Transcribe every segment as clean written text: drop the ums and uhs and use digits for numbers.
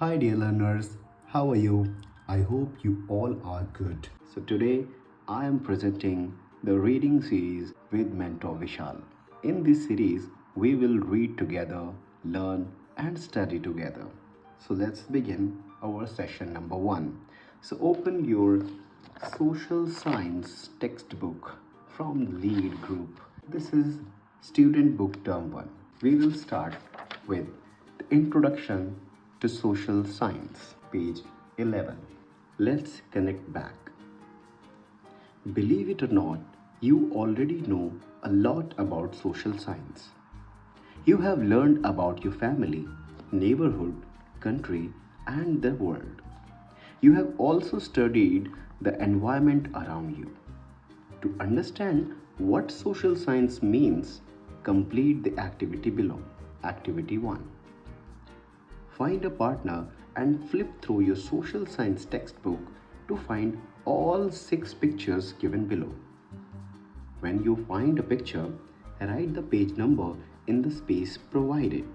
Hi, dear learners. How are you? I hope you all are good. So, today I am presenting the reading series with Mentor Vishal. In this series, we will read together, learn, and study together. So, let's begin our session number one. So, open your social science textbook from lead group. This is student book term 1. We will start with the introduction to social science, page 11. Let's connect back. Believe it or not, you already know a lot about social science. You have learned about your family, neighborhood, country, and the world. You have also studied the environment around you. To understand what social science means, complete the activity below. Activity 1. Find a partner and flip through your social science textbook to find all 6 pictures given below. When you find a picture, write the page number in the space provided.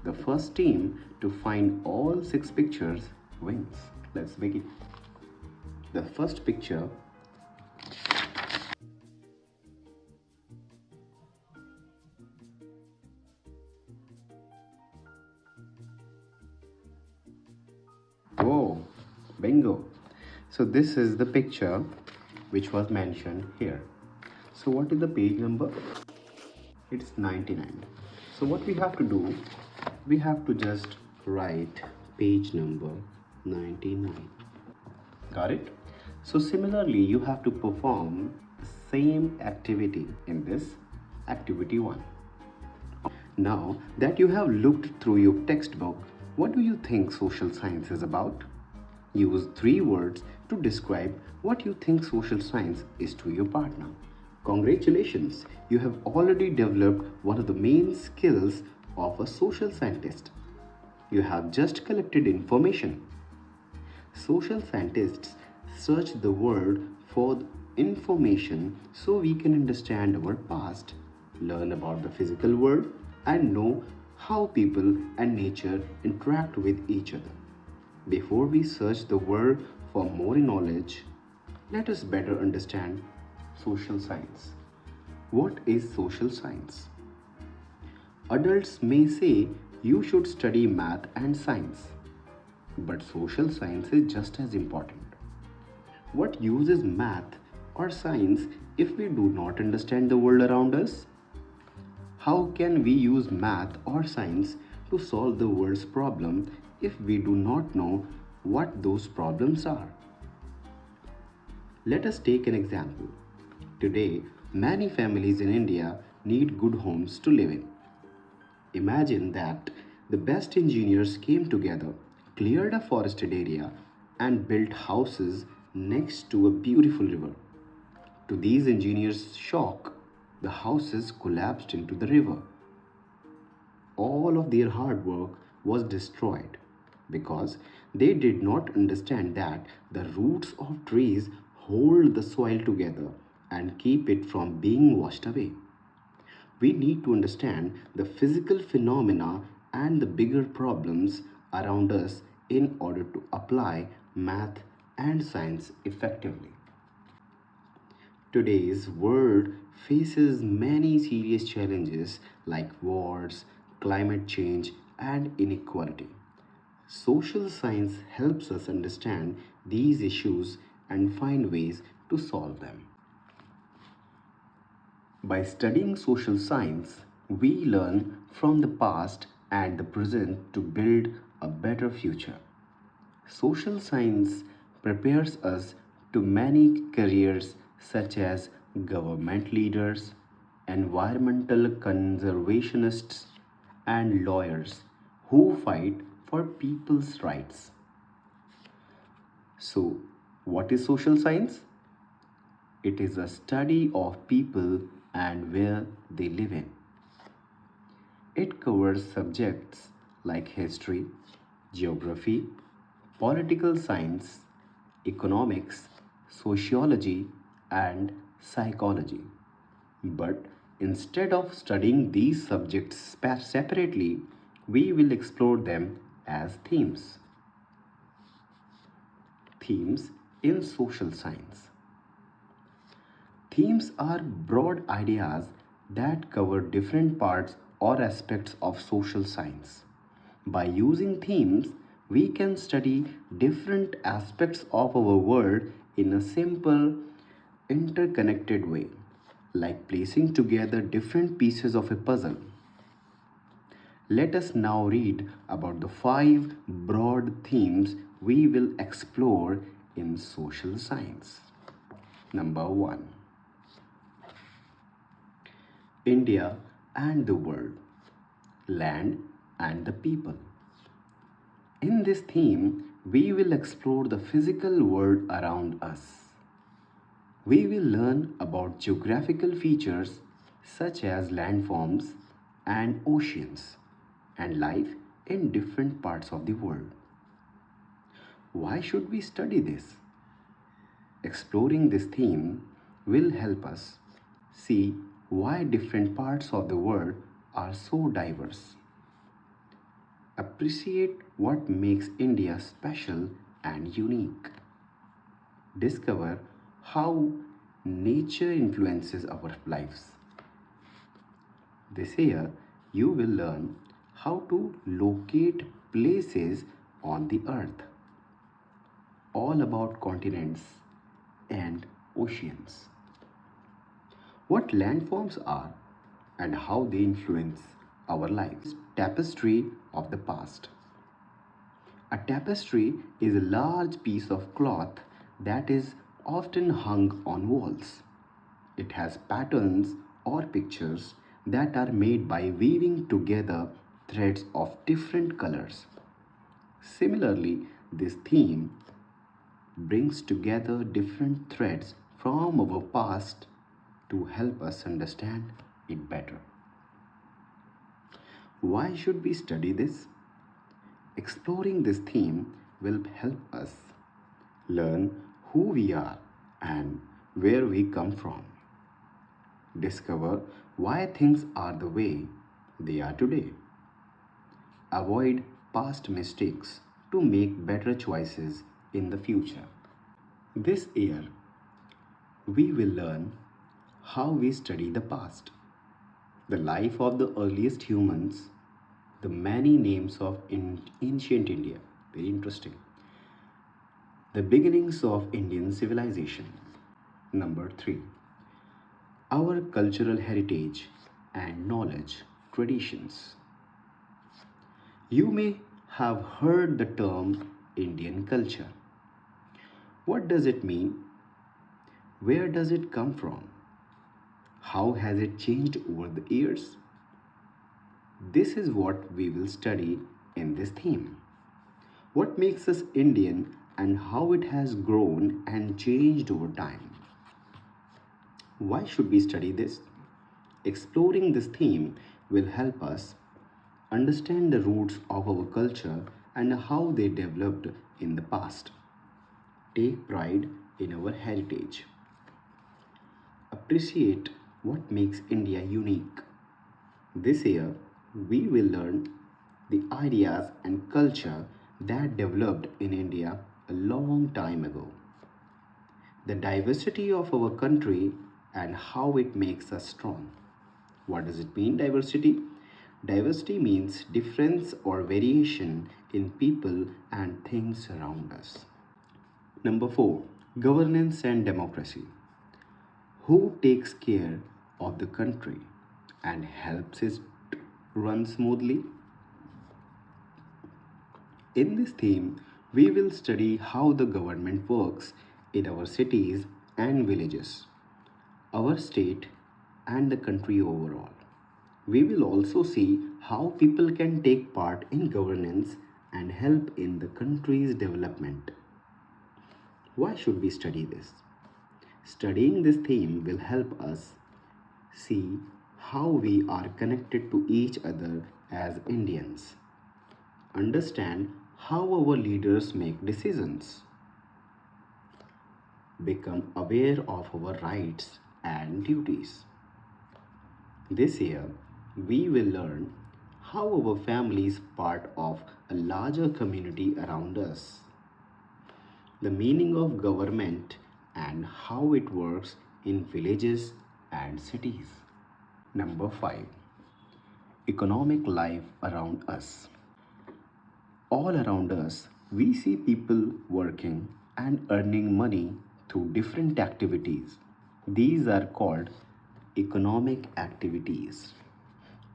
The first team to find all 6 pictures wins. Let's begin. The first picture. Oh, bingo. So this is the picture which was mentioned here. So what is the page number? It's 99. So what we have to do, we have to just write page number 99. Got it? So similarly, you have to perform the same activity in this activity 1. Now that you have looked through your textbook, what do you think social science is about? Use 3 words to describe what you think social science is to your partner. Congratulations, you have already developed one of the main skills of a social scientist. You have just collected information. Social scientists search the world for information so we can understand our past, learn about the physical world, and know how people and nature interact with each other. Before we search the world for more knowledge, let us better understand social science. What is social science? Adults may say you should study math and science, but social science is just as important. What use is math or science if we do not understand the world around us? How can we use math or science to solve the world's problem if we do not know what those problems are? Let us take an example. Today, many families in India need good homes to live in. Imagine that the best engineers came together, cleared a forested area, and built houses next to a beautiful river. To these engineers' shock, the houses collapsed into the river. All of their hard work was destroyed because they did not understand that the roots of trees hold the soil together and keep it from being washed away. We need to understand the physical phenomena and the bigger problems around us in order to apply math and science effectively. Today's world faces many serious challenges like wars, climate change, and inequality. Social science helps us understand these issues and find ways to solve them. By studying social science, we learn from the past and the present to build a better future. Social science prepares us to many careers such as government leaders, environmental conservationists, and lawyers who fight for people's rights. So, what is social science? It is a study of people and where they live in. It covers subjects like history, geography, political science, economics, sociology, and psychology. But instead of studying these subjects separately, we will explore them as themes. Themes in social science. Themes are broad ideas that cover different parts or aspects of social science. By using themes, we can study different aspects of our world in a simple, interconnected way, like placing together different pieces of a puzzle. Let us now read about the five broad themes we will explore in social science. Number one, India and the world, land and the people. In this theme, we will explore the physical world around us. We will learn about geographical features such as landforms and oceans and life in different parts of the world. Why should we study this? Exploring this theme will help us see why different parts of the world are so diverse. Appreciate what makes India special and unique. Discover how nature influences our lives. This year, you will learn how to locate places on the earth, all about continents and oceans. What landforms are and how they influence our lives. Tapestry of the past. A tapestry is a large piece of cloth that is often hung on walls. It has patterns or pictures that are made by weaving together threads of different colors. Similarly, this theme brings together different threads from our past to help us understand it better. Why should we study this? Exploring this theme will help us learn who we are and where we come from. Discover why things are the way they are today. Avoid past mistakes to make better choices in the future. This year, we will learn how we study the past, the life of the earliest humans, the many names of ancient India. Very interesting. The beginnings of Indian civilization. Number three, our cultural heritage and knowledge traditions. You may have heard the term Indian culture. What does it mean? Where does it come from? How has it changed over the years? This is what we will study in this theme. What makes us Indian and how it has grown and changed over time. Why should we study this? Exploring this theme will help us understand the roots of our culture and how they developed in the past. Take pride in our heritage. Appreciate what makes India unique. This year, we will learn the ideas and culture that developed in India a long time ago. The diversity of our country and how it makes us strong. What does it mean, diversity? Diversity means difference or variation in people and things around us. Number four, governance and democracy. Who takes care of the country and helps it run smoothly? In this theme, we will study how the government works in our cities and villages, our state, and the country overall. We will also see how people can take part in governance and help in the country's development. Why should we study this? Studying this theme will help us see how we are connected to each other as Indians. Understand how our leaders make decisions. Become aware of our rights and duties. This year, we will learn how our family is part of a larger community around us, the meaning of government and how it works in villages and cities. Number 5. Economic life around us. All around us, we see people working and earning money through different activities. These are called economic activities.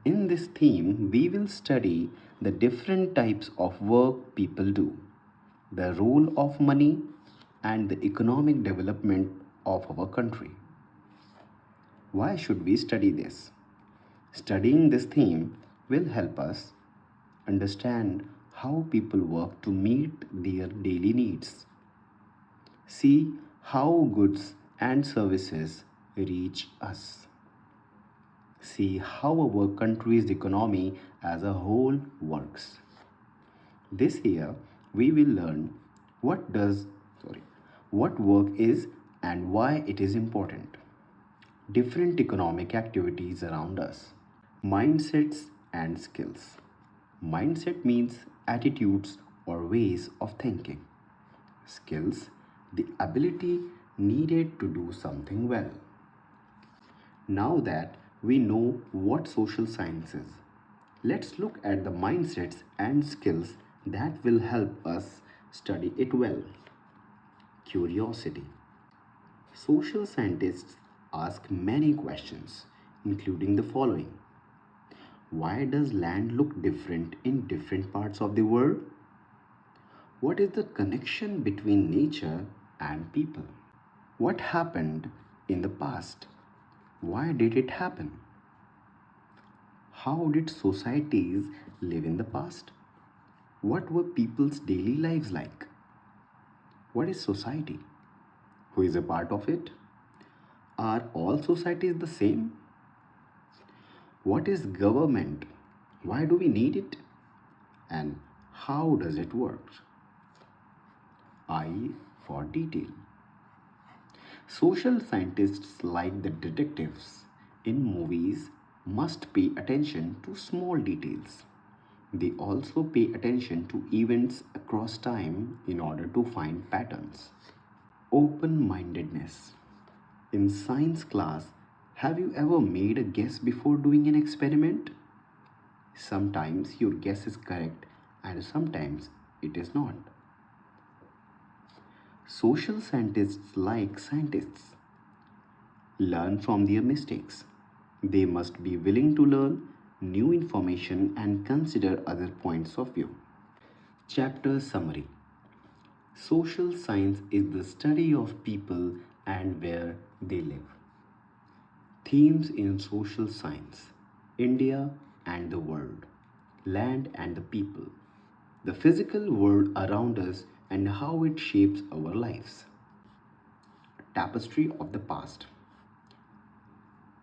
In this theme, we will study the different types of work people do, the role of money, and the economic development of our country. Why should we study this? Studying this theme will help us understand how people work to meet their daily needs, see how goods and services reach us, see how our country's economy as a whole works. This year we will learn what does sorry what work is and why it is important. Different economic activities around us. Mindsets and skills. Mindset means attitudes or ways of thinking. Skills, the ability needed to do something well. Now that we know what social science is, let's look at the mindsets and skills that will help us study it well. Curiosity. Social scientists ask many questions, including the following: why does land look different in different parts of the world? What is the connection between nature and people? What happened in the past? Why did it happen? How did societies live in the past? What were people's daily lives like? What is society? Who is a part of it? Are all societies the same? What is government? Why do we need it? And how does it work? I for detail. Social scientists, like the detectives in movies, must pay attention to small details. They also pay attention to events across time in order to find patterns. Open mindedness. In science class, have you ever made a guess before doing an experiment? Sometimes your guess is correct and sometimes it is not. Social scientists, like scientists, learn from their mistakes. They must be willing to learn new information and consider other points of view. Chapter summary. Social science is the study of people and where they live. Themes in social science: India and the world, land and the people, the physical world around us and how it shapes our lives. Tapestry of the past.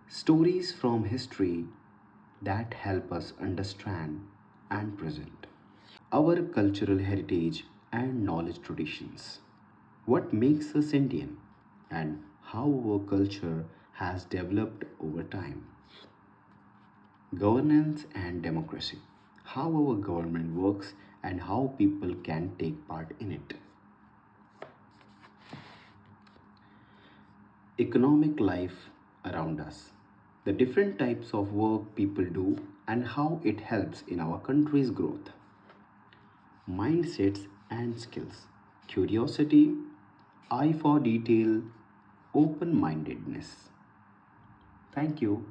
Stories from history that help us understand and present. Our cultural heritage and knowledge traditions. What makes us Indian and how our culture has developed over time. Governance and democracy. How our government works and how people can take part in it. Economic life around us. The different types of work people do and how it helps in our country's growth. Mindsets and skills. Curiosity, eye for detail, open mindedness. Thank you.